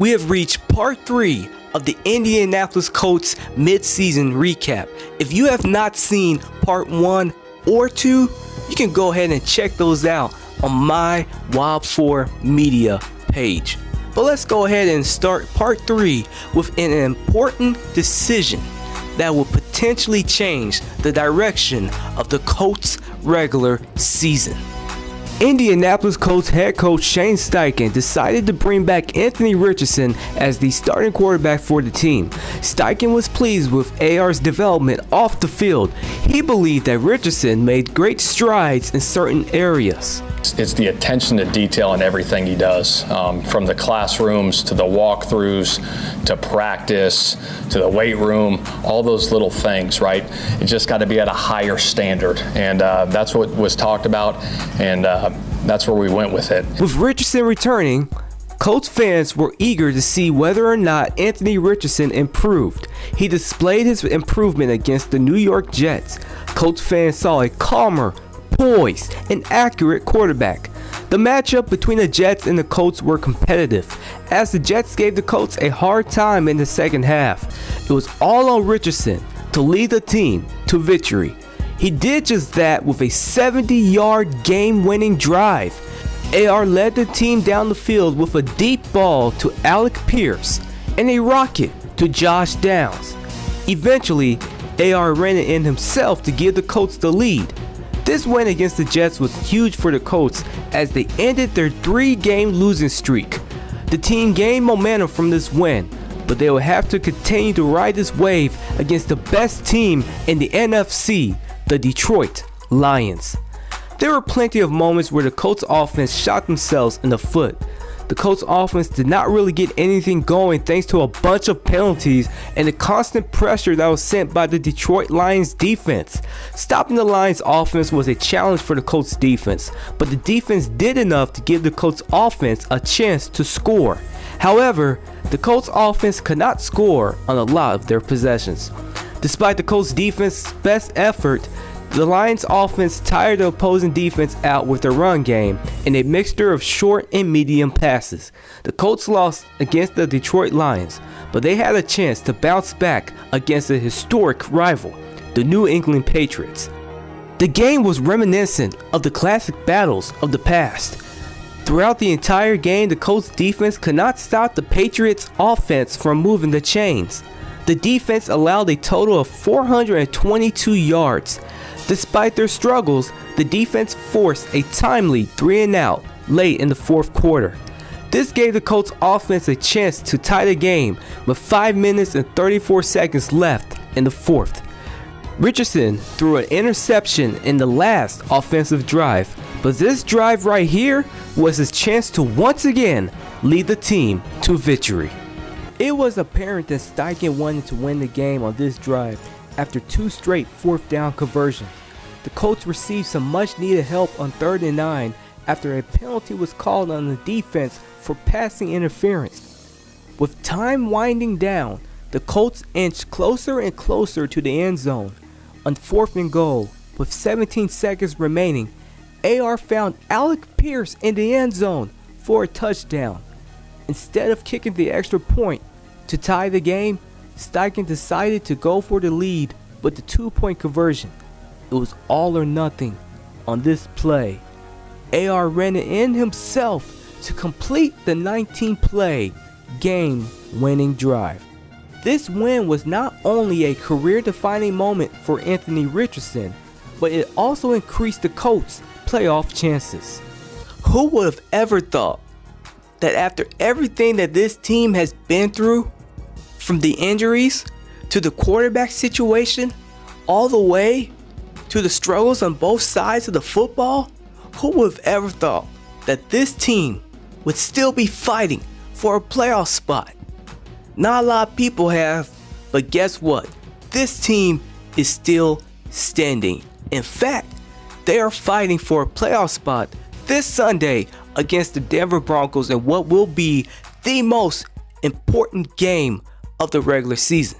we have reached part 3 of the Indianapolis Colts midseason recap. If you have not seen part 1 or 2, you can go ahead and check those out on my Wild 4 Media page. But let's go ahead and start part 3 with an important decision that will potentially change the direction of the Colts regular season. Indianapolis Colts head coach Shane Steichen decided to bring back Anthony Richardson as the starting quarterback for the team. Steichen was pleased with AR's development off the field. He believed that Richardson made great strides in certain areas. It's the attention to detail in everything he does, from the classrooms to the walkthroughs to practice to the weight room, all those little things, right? It just got to be at a higher standard, and that's what was talked about, and that's where we went with it. With Richardson returning, Colts fans were eager to see whether or not Anthony Richardson improved. He displayed his improvement against the New York Jets. Colts fans saw a calmer, poised, and accurate quarterback. The matchup between the Jets and the Colts were competitive, as the Jets gave the Colts a hard time in the second half. It was all on Richardson to lead the team to victory. He did just that with a 70-yard game-winning drive. AR led the team down the field with a deep ball to Alec Pierce and a rocket to Josh Downs. Eventually, AR ran it in himself to give the Colts the lead. This win against the Jets was huge for the Colts as they ended their 3-game losing streak. The team gained momentum from this win, but they will have to continue to ride this wave against the best team in the NFC, the Detroit Lions. There were plenty of moments where the Colts offense shot themselves in the foot. The Colts offense did not really get anything going thanks to a bunch of penalties and the constant pressure that was sent by the Detroit Lions defense. Stopping the Lions offense was a challenge for the Colts defense, but the defense did enough to give the Colts offense a chance to score. However, the Colts offense could not score on a lot of their possessions. Despite the Colts defense's best effort, the Lions offense tired the opposing defense out with their run game in a mixture of short and medium passes. The Colts lost against the Detroit Lions, but they had a chance to bounce back against a historic rival, the New England Patriots. The game was reminiscent of the classic battles of the past. Throughout the entire game, the Colts defense could not stop the Patriots offense from moving the chains. The defense allowed a total of 422 yards. Despite their struggles, the defense forced a timely 3-and-out late in the fourth quarter. This gave the Colts offense a chance to tie the game with 5 minutes and 34 seconds left in the fourth. Richardson threw an interception in the last offensive drive, but this drive right here was his chance to once again lead the team to victory. It was apparent that Steichen wanted to win the game on this drive after 2 straight fourth down conversions. The Colts received some much needed help on 3rd and 9 after a penalty was called on the defense for passing interference. With time winding down, the Colts inched closer and closer to the end zone. On 4th and goal, with 17 seconds remaining, AR found Alec Pierce in the end zone for a touchdown. Instead of kicking the extra point to tie the game, Steichen decided to go for the lead with the 2-point conversion. It was all or nothing on this play. AR ran it in himself to complete the 19-play game-winning drive. This win was not only a career-defining moment for Anthony Richardson, but it also increased the Colts' playoff chances. Who would have ever thought that after everything that this team has been through, from the injuries to the quarterback situation, all the way to the struggles on both sides of the football, who would have ever thought that this team would still be fighting for a playoff spot? Not a lot of people have, but guess what? This team is still standing. In fact, they are fighting for a playoff spot this Sunday against the Denver Broncos in what will be the most important game of the regular season.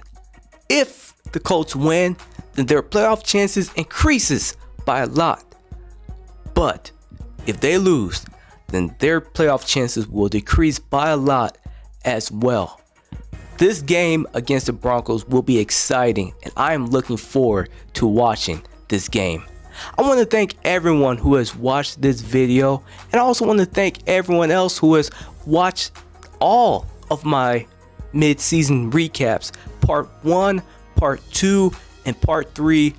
If the Colts win, then their playoff chances increases by a lot. But if they lose, then their playoff chances will decrease by a lot as well. This game against the Broncos will be exciting, and I am looking forward to watching this game. I want to thank everyone who has watched this video, and I also want to thank everyone else who has watched all of my mid-season recaps. Part 1, Part 2, and Part 3.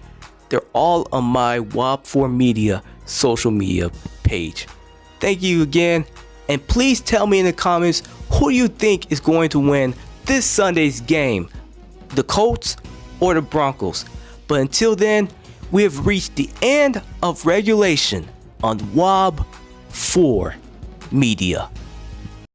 They're all on my WOB4 Media social media page. Thank you again, and please tell me in the comments who you think is going to win this Sunday's game, the Colts or the Broncos. But until then, we have reached the end of regulation on WOB4 Media.